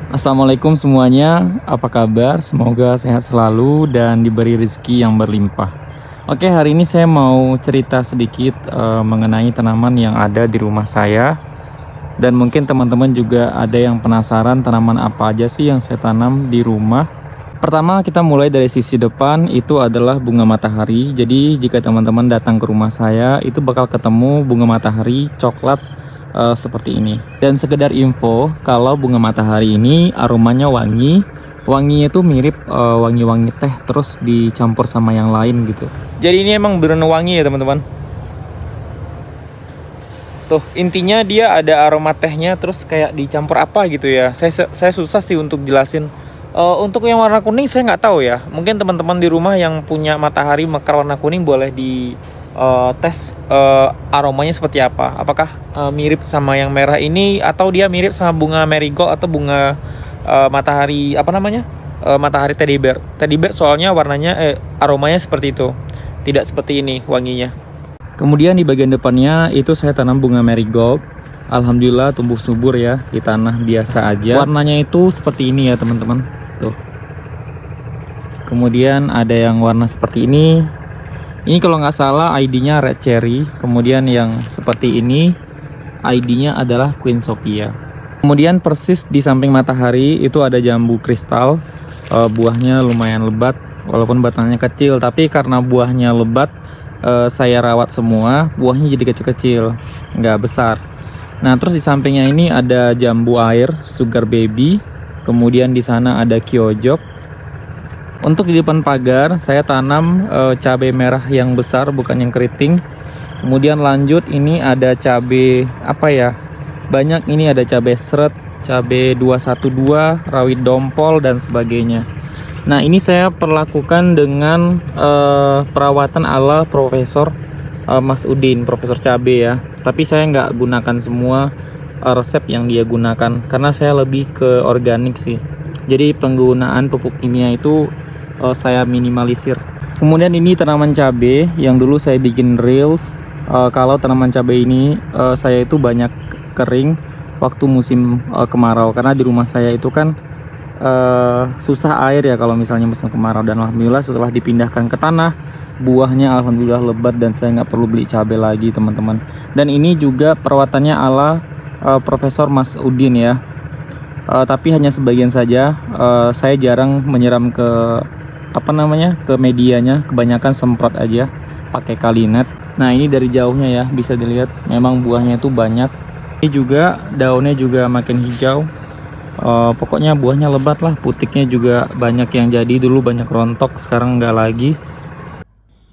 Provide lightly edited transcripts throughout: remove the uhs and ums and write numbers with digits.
Assalamualaikum semuanya, apa kabar? Semoga sehat selalu dan diberi rezeki yang berlimpah. Oke, hari ini saya mau cerita sedikit mengenai tanaman yang ada di rumah saya. Dan mungkin teman-teman juga ada yang penasaran tanaman apa aja sih yang saya tanam di rumah. Pertama, kita mulai dari sisi depan, itu adalah bunga matahari. Jadi jika teman-teman datang ke rumah saya, itu bakal ketemu bunga matahari coklat seperti ini. Dan sekedar info, kalau bunga matahari ini aromanya wangi. Wanginya itu mirip wangi-wangi teh terus dicampur sama yang lain gitu. Jadi ini emang bener wangi ya teman-teman. Tuh, intinya dia ada aroma tehnya terus kayak dicampur apa gitu ya. Saya susah sih untuk jelasin. Untuk yang warna kuning saya nggak tahu ya. Mungkin teman-teman di rumah yang punya matahari mekar warna kuning boleh di tes aromanya seperti apa. Apakah mirip sama yang merah ini atau dia mirip sama bunga marigold atau bunga matahari apa namanya? Matahari teddy bear. Teddy bear soalnya warnanya aromanya seperti itu. Tidak seperti ini wanginya. Kemudian di bagian depannya itu saya tanam bunga marigold. Alhamdulillah tumbuh subur ya di tanah biasa aja. Warnanya itu seperti ini ya teman-teman. Tuh. Kemudian ada yang warna seperti ini. Ini kalau nggak salah ID-nya Red Cherry. Kemudian yang seperti ini ID-nya adalah Queen Sophia. Kemudian persis di samping matahari itu ada jambu kristal. Buahnya lumayan lebat walaupun batangnya kecil. Tapi karena buahnya lebat, saya rawat semua. Buahnya jadi kecil-kecil, nggak besar. Nah terus di sampingnya ini ada jambu air Sugar Baby. Kemudian di sana ada Kyojok. Untuk di depan pagar saya tanam cabai merah yang besar, bukan yang keriting. Kemudian lanjut ini ada cabai apa ya? Banyak, ini ada cabai seret, cabai 212, rawit dompol dan sebagainya. Nah, ini saya perlakukan dengan perawatan ala Profesor Mas Udin, Profesor Cabai ya. Tapi saya nggak gunakan semua resep yang dia gunakan karena saya lebih ke organik sih. Jadi penggunaan pupuk kimia itu saya minimalisir. Kemudian ini tanaman cabai yang dulu saya bikin reels. Kalau tanaman cabai ini saya itu banyak kering waktu musim kemarau karena di rumah saya itu kan susah air ya kalau misalnya musim kemarau. Dan alhamdulillah setelah dipindahkan ke tanah, buahnya alhamdulillah lebat dan saya nggak perlu beli cabai lagi teman-teman. Dan ini juga perawatannya ala Profesor Mas Udin ya. Tapi hanya sebagian saja. Saya jarang menyiram ke ke medianya, kebanyakan semprot aja pakai kalinet. Nah ini dari jauhnya ya bisa dilihat memang buahnya itu banyak. Ini juga daunnya juga makin hijau. Pokoknya buahnya lebat lah, putiknya juga banyak yang jadi. Dulu banyak rontok, sekarang nggak lagi.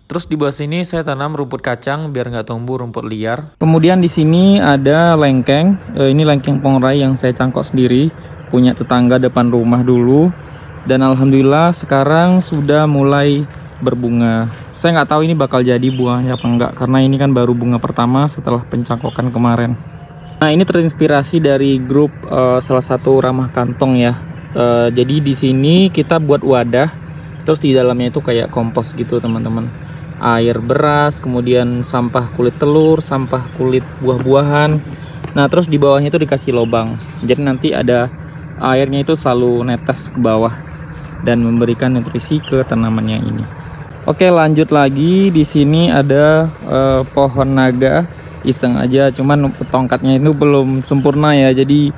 Terus di bawah sini saya tanam rumput kacang biar nggak tumbuh rumput liar. Kemudian di sini ada lengkeng. Ini lengkeng pongrai yang saya cangkok sendiri, punya tetangga depan rumah dulu. Dan alhamdulillah sekarang sudah mulai berbunga. Saya nggak tahu ini bakal jadi buahnya apa enggak karena ini kan baru bunga pertama setelah pencangkokan kemarin. Nah ini terinspirasi dari grup salah satu ramah kantong ya. Jadi di sini kita buat wadah, terus di dalamnya itu kayak kompos gitu teman-teman. Air beras, kemudian sampah kulit telur, sampah kulit buah-buahan. Nah terus di bawahnya itu dikasih lubang. Jadi nanti ada airnya itu selalu netes ke bawah dan memberikan nutrisi ke tanamannya ini. Oke lanjut lagi, di sini ada pohon naga. Iseng aja, cuman tongkatnya itu belum sempurna ya, jadi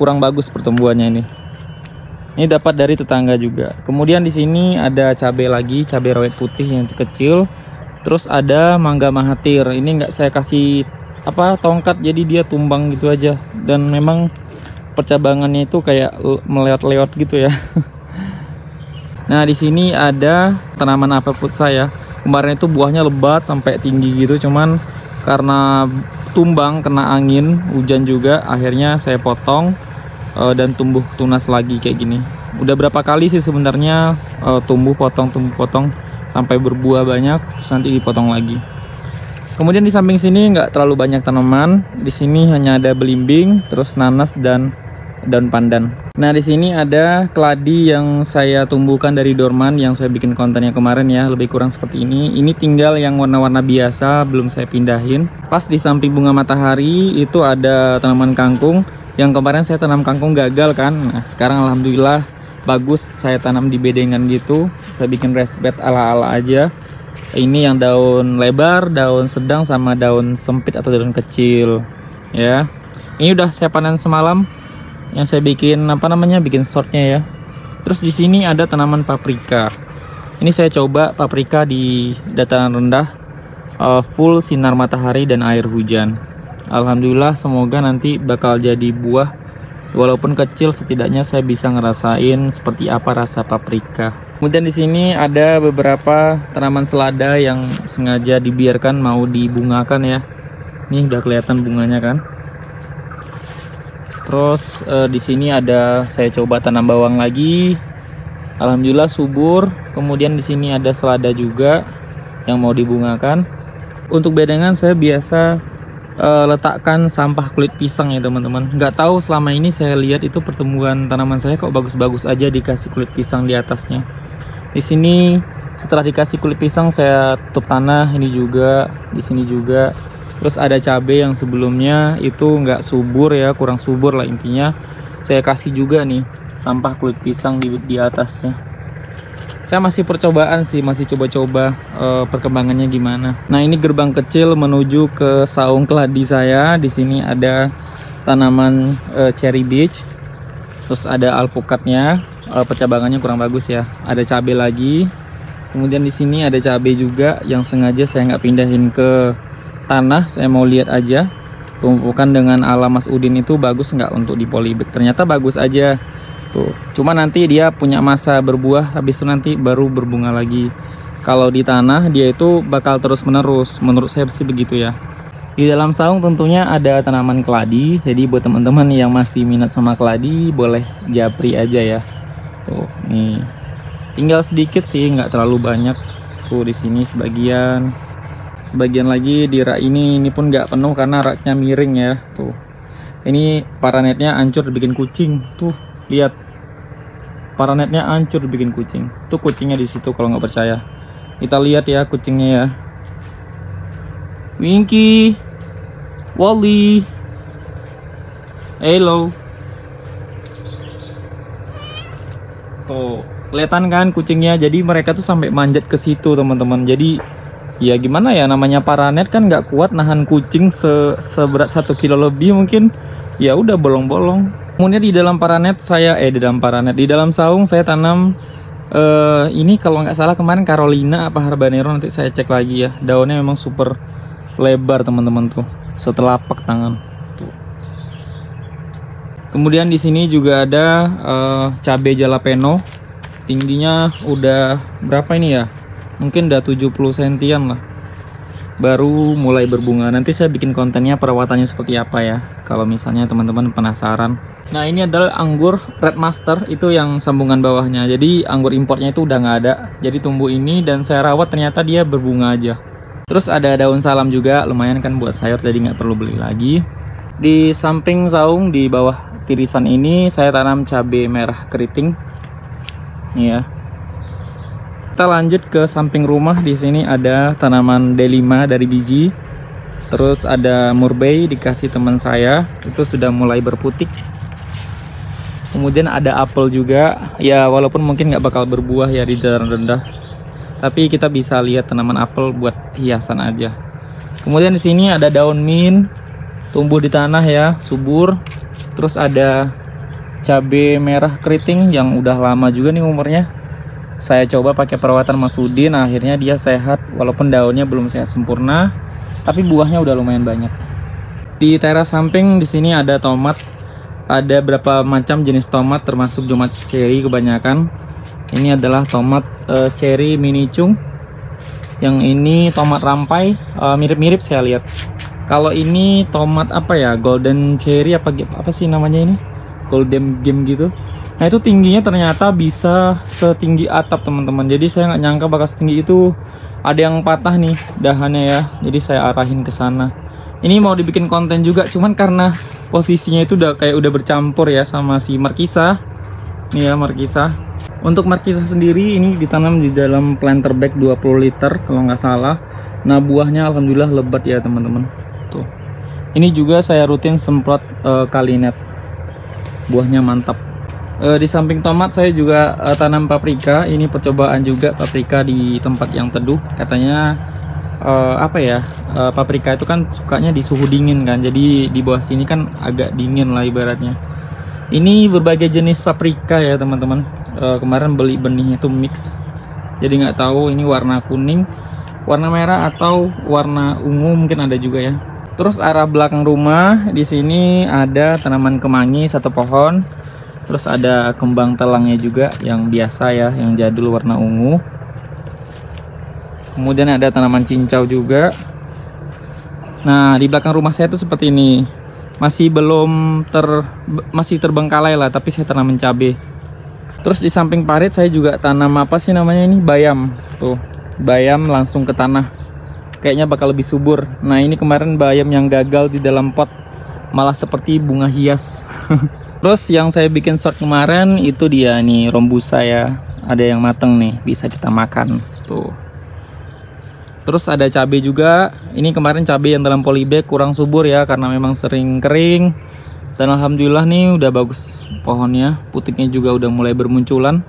kurang bagus pertumbuhannya ini. Ini dapat dari tetangga juga. Kemudian di sini ada cabai lagi, cabai rawit putih yang kecil. Terus ada mangga mahathir. Ini nggak saya kasih tongkat, jadi dia tumbang gitu aja. Dan memang percabangannya itu kayak meleot-leot gitu ya. Nah di sini ada tanaman apel food saya. Kemarin itu buahnya lebat sampai tinggi gitu, cuman karena tumbang kena angin, hujan juga, akhirnya saya potong dan tumbuh tunas lagi kayak gini. Udah berapa kali sih sebenarnya tumbuh potong sampai berbuah banyak, terus nanti dipotong lagi. Kemudian di samping sini nggak terlalu banyak tanaman. Di sini hanya ada belimbing, terus nanas dan daun pandan. Nah di sini ada keladi yang saya tumbuhkan dari dorman yang saya bikin kontennya kemarin ya, lebih kurang seperti ini. Ini tinggal yang warna-warna biasa, belum saya pindahin. Pas di samping bunga matahari itu ada tanaman kangkung. Yang kemarin saya tanam kangkung gagal kan. Nah, sekarang alhamdulillah bagus, saya tanam di bedengan gitu. Saya bikin raised bed ala-ala aja. Ini yang daun lebar, daun sedang, sama daun sempit atau daun kecil ya. Ini udah saya panen semalam, yang saya bikin bikin shortnya ya. Terus di sini ada tanaman paprika. Ini saya coba paprika di dataran rendah, full sinar matahari dan air hujan. Alhamdulillah, semoga nanti bakal jadi buah. Walaupun kecil, setidaknya saya bisa ngerasain seperti apa rasa paprika. Kemudian di sini ada beberapa tanaman selada yang sengaja dibiarkan mau dibungakan ya. Ini udah kelihatan bunganya kan. Terus di sini ada saya coba tanam bawang lagi. Alhamdulillah subur. Kemudian di sini ada selada juga yang mau dibungakan. Untuk bedengan saya biasa letakkan sampah kulit pisang ya teman-teman. Nggak tahu selama ini saya lihat itu pertumbuhan tanaman saya kok bagus-bagus aja dikasih kulit pisang di atasnya. Di sini setelah dikasih kulit pisang saya tutup tanah, ini juga, di sini juga. Terus ada cabai yang sebelumnya itu nggak subur ya, kurang subur lah intinya. Saya kasih juga nih sampah kulit pisang di atasnya. Saya masih percobaan sih, masih coba-coba perkembangannya gimana. Nah, ini gerbang kecil menuju ke saung keladi saya. Di sini ada tanaman cherry beach. Terus ada alpukatnya, percabangannya kurang bagus ya. Ada cabai lagi. Kemudian di sini ada cabai juga yang sengaja saya nggak pindahin ke tanah. Saya mau lihat aja tumpukan dengan ala Mas Udin itu bagus nggak untuk di polybag. Ternyata bagus aja. Tuh. Cuma nanti dia punya masa berbuah, habis itu nanti baru berbunga lagi. Kalau di tanah dia itu bakal terus menerus, menurut saya sih begitu ya. Di dalam saung tentunya ada tanaman keladi, jadi buat teman-teman yang masih minat sama keladi boleh japri aja ya. Tuh, nih tinggal sedikit sih, nggak terlalu banyak. Tuh di sini sebagian lagi di rak ini pun nggak penuh karena raknya miring ya. Tuh, ini paranetnya hancur dibikin kucing. Tuh lihat, paranetnya hancur dibikin kucing. Tuh kucingnya di situ kalau nggak percaya. Kita lihat ya kucingnya ya. Winky, Wally, hello. Tuh kelihatan kan kucingnya. Jadi mereka tuh sampai manjat ke situ teman-teman. Jadi ya gimana ya, namanya paranet kan nggak kuat nahan kucing seberat 1 kilo lebih mungkin. Ya udah bolong-bolong. Kemudian di dalam paranet saya di dalam saung saya tanam ini kalau nggak salah kemarin Carolina apa Habanero, nanti saya cek lagi ya. Daunnya memang super lebar teman-teman tuh, setelapak tangan tuh. Kemudian di sini juga ada cabai jalapeno. Tingginya udah berapa ini ya? Mungkin udah 70 sentian lah. Baru mulai berbunga. Nanti saya bikin kontennya perawatannya seperti apa ya, kalau misalnya teman-teman penasaran. Nah, ini adalah anggur Red Master, itu yang sambungan bawahnya. Jadi anggur importnya itu udah nggak ada. Jadi tumbuh ini dan saya rawat, ternyata dia berbunga aja. Terus ada daun salam juga, lumayan kan buat sayur, jadi nggak perlu beli lagi. Di samping saung di bawah tirisan ini saya tanam cabai merah keriting. Nih ya. Kita lanjut ke samping rumah. Di sini ada tanaman D5 dari biji. Terus ada murbei dikasih teman saya, itu sudah mulai berputik. Kemudian ada apel juga. Ya walaupun mungkin nggak bakal berbuah ya di dataran rendah, tapi kita bisa lihat tanaman apel buat hiasan aja. Kemudian di sini ada daun mint, tumbuh di tanah ya, subur. Terus ada cabai merah keriting yang udah lama juga nih umurnya. Saya coba pakai perawatan Mas Udin, akhirnya dia sehat walaupun daunnya belum sehat sempurna, tapi buahnya udah lumayan banyak. Di teras samping di sini ada tomat. Ada berapa macam jenis tomat termasuk tomat cherry kebanyakan. Ini adalah tomat cherry mini chung. Yang ini tomat rampai, mirip-mirip saya lihat. Kalau ini tomat apa ya? Golden cherry apa sih namanya ini? Golden game gitu. Nah itu tingginya ternyata bisa setinggi atap teman-teman. Jadi saya nggak nyangka bakal setinggi itu. Ada yang patah nih dahannya ya. Jadi saya arahin ke sana. Ini mau dibikin konten juga, cuman karena posisinya itu udah bercampur ya sama si markisa. Nih ya markisa. Untuk markisa sendiri ini ditanam di dalam planter bag 20 liter kalau nggak salah. Nah buahnya alhamdulillah lebat ya teman-teman. Tuh. Ini juga saya rutin semprot kalinet. buahnya mantap. Di samping tomat saya juga tanam paprika. Ini percobaan juga paprika di tempat yang teduh. Katanya apa ya, paprika itu kan sukanya di suhu dingin kan, jadi di bawah sini kan agak dingin lah ibaratnya. Ini berbagai jenis paprika ya teman-teman. Kemarin beli benihnya itu mix, jadi nggak tahu ini warna kuning, warna merah atau warna ungu, mungkin ada juga ya. Terus arah belakang rumah di sini ada tanaman kemangi satu pohon. Terus ada kembang telangnya juga yang biasa ya, yang jadul warna ungu. Kemudian ada tanaman cincau juga. Nah, di belakang rumah saya tuh seperti ini. Masih terbengkalai lah, tapi saya tanamin cabai. Terus di samping parit saya juga tanam apa sih namanya ini? Bayam. Tuh, bayam langsung ke tanah. Kayaknya bakal lebih subur. Nah, ini kemarin bayam yang gagal di dalam pot malah seperti bunga hias. Terus yang saya bikin short kemarin itu dia nih, rombusa ya. Ada yang mateng nih, bisa kita makan. Tuh. Terus ada cabai juga. Ini kemarin cabai yang dalam polybag kurang subur ya, karena memang sering kering. Dan alhamdulillah nih udah bagus pohonnya. Putiknya juga udah mulai bermunculan.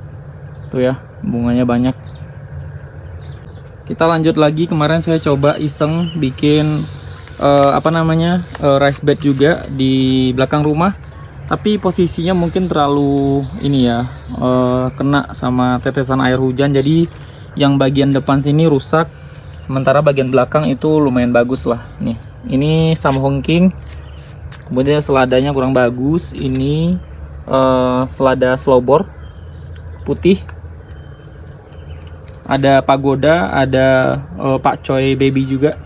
Tuh ya, bunganya banyak. Kita lanjut lagi. Kemarin saya coba iseng bikin rice bed juga di belakang rumah. Tapi posisinya mungkin terlalu ini ya, kena sama tetesan air hujan, jadi yang bagian depan sini rusak, sementara bagian belakang itu lumayan bagus lah. Nih, ini samhongking, kemudian seladanya kurang bagus. Ini selada slowbor putih, ada pagoda, ada pakcoy baby juga.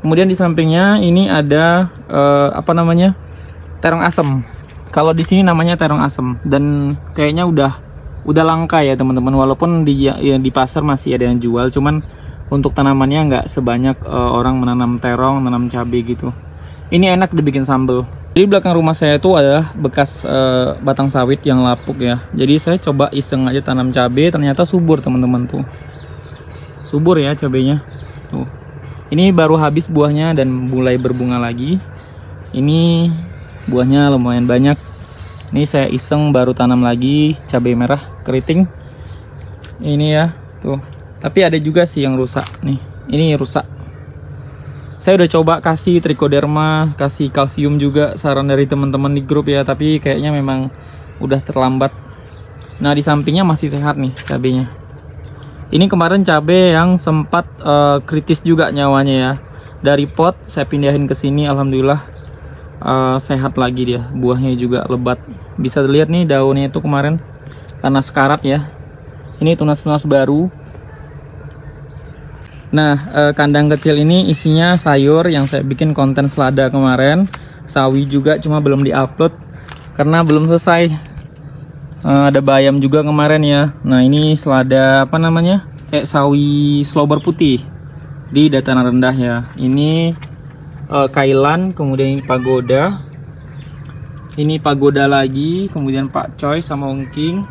Kemudian di sampingnya ini ada terong asem. Kalau di sini namanya terong asem, dan kayaknya udah langka ya teman-teman. Walaupun di pasar masih ada yang jual, cuman untuk tanamannya nggak sebanyak orang menanam terong, menanam cabai gitu. Ini enak dibikin sambal. Di belakang rumah saya itu ada bekas batang sawit yang lapuk ya. Jadi saya coba iseng aja tanam cabai, ternyata subur teman-teman tuh. Subur ya cabainya. Tuh. Ini baru habis buahnya dan mulai berbunga lagi. Ini buahnya lumayan banyak. Ini saya iseng baru tanam lagi cabai merah keriting. Ini ya, tuh. Tapi ada juga sih yang rusak nih. Ini rusak. Saya udah coba kasih trichoderma, kasih kalsium juga, saran dari teman-teman di grup ya, tapi kayaknya memang udah terlambat. Nah, di sampingnya masih sehat nih cabainya. Ini kemarin cabai yang sempat kritis juga nyawanya ya. Dari pot saya pindahin ke sini, alhamdulillah sehat lagi dia. Buahnya juga lebat. Bisa dilihat nih daunnya itu kemarin karena sekarat ya. Ini tunas-tunas baru. Nah, kandang kecil ini isinya sayur yang saya bikin konten selada kemarin. Sawi juga, cuma belum diupload karena belum selesai. Ada bayam juga kemarin ya. Nah, ini selada sawi slowbor putih di dataran rendah ya. Ini kailan, kemudian ini pagoda. Ini pagoda lagi, kemudian pakcoy sama ongking.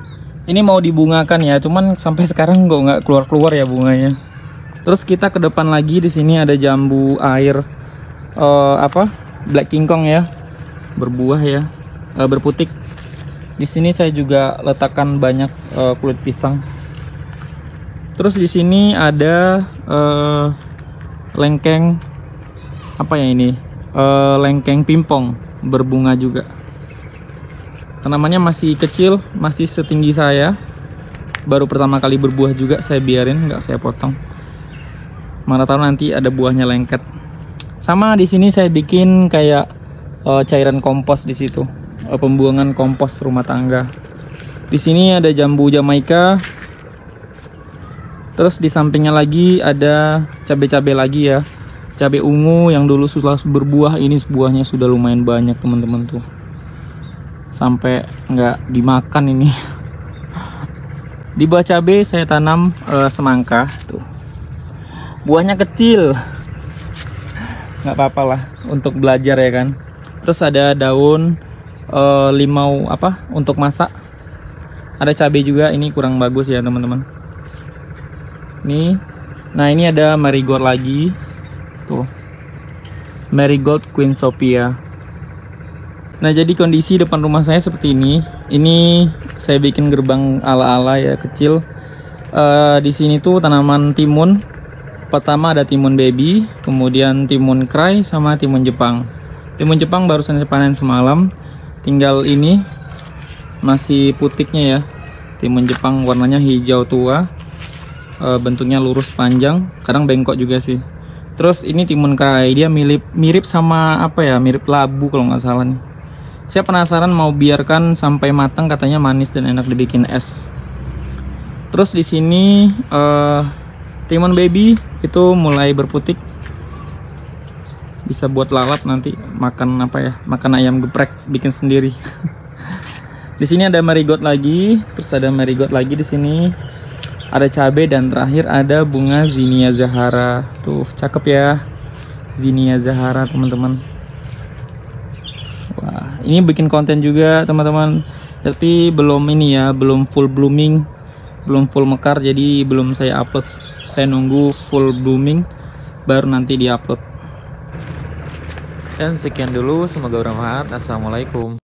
Ini mau dibungakan ya, cuman sampai sekarang nggak keluar-keluar ya bunganya. Terus kita ke depan lagi, di sini ada jambu air Black King Kong ya, berbuah ya, berputik. Di sini saya juga letakkan banyak kulit pisang. Terus di sini ada lengkeng lengkeng pimpong berbunga juga. Tanamannya masih kecil, masih setinggi saya. Baru pertama kali berbuah juga, saya biarin, nggak saya potong. Mana tahu nanti ada buahnya lengket. Sama di sini saya bikin kayak cairan kompos di situ, pembuangan kompos rumah tangga. Di sini ada jambu Jamaika. Terus di sampingnya lagi ada cabai-cabai lagi ya. Cabai ungu yang dulu sudah berbuah, ini buahnya sudah lumayan banyak teman-teman tuh. Sampai nggak dimakan ini. Di bawah cabai saya tanam semangka tuh. Buahnya kecil, nggak apa-apa lah untuk belajar ya kan. Terus ada daun limau untuk masak. Ada cabai juga, ini kurang bagus ya teman-teman. Nah ini ada marigold lagi tuh, marigold Queen Sophia. Nah, jadi kondisi depan rumah saya seperti ini. Ini saya bikin gerbang ala-ala ya, kecil. Di sini tuh tanaman timun. Pertama ada timun baby, kemudian timun cry sama timun Jepang. Timun Jepang barusan saya panen semalam. Tinggal ini masih putiknya ya. Timun Jepang warnanya hijau tua. Bentuknya lurus panjang, kadang bengkok juga sih. Terus ini timun cry, dia mirip sama apa ya? Mirip labu kalau nggak salah nih. Saya penasaran, mau biarkan sampai matang, katanya manis dan enak dibikin es. Terus di sini timun baby itu mulai berputik. Bisa buat lalap nanti makan apa ya? Makan ayam geprek bikin sendiri. Di sini ada marigold lagi, terus ada marigold lagi di sini. Ada cabai dan terakhir ada bunga Zinnia Zahara. Tuh, cakep ya. Zinnia Zahara, teman-teman. Wah, ini bikin konten juga teman-teman, tapi belum ini ya, belum full blooming, belum full mekar, jadi belum saya upload. Saya nunggu full blooming baru nanti di upload. Dan sekian dulu, semoga bermanfaat. Assalamualaikum.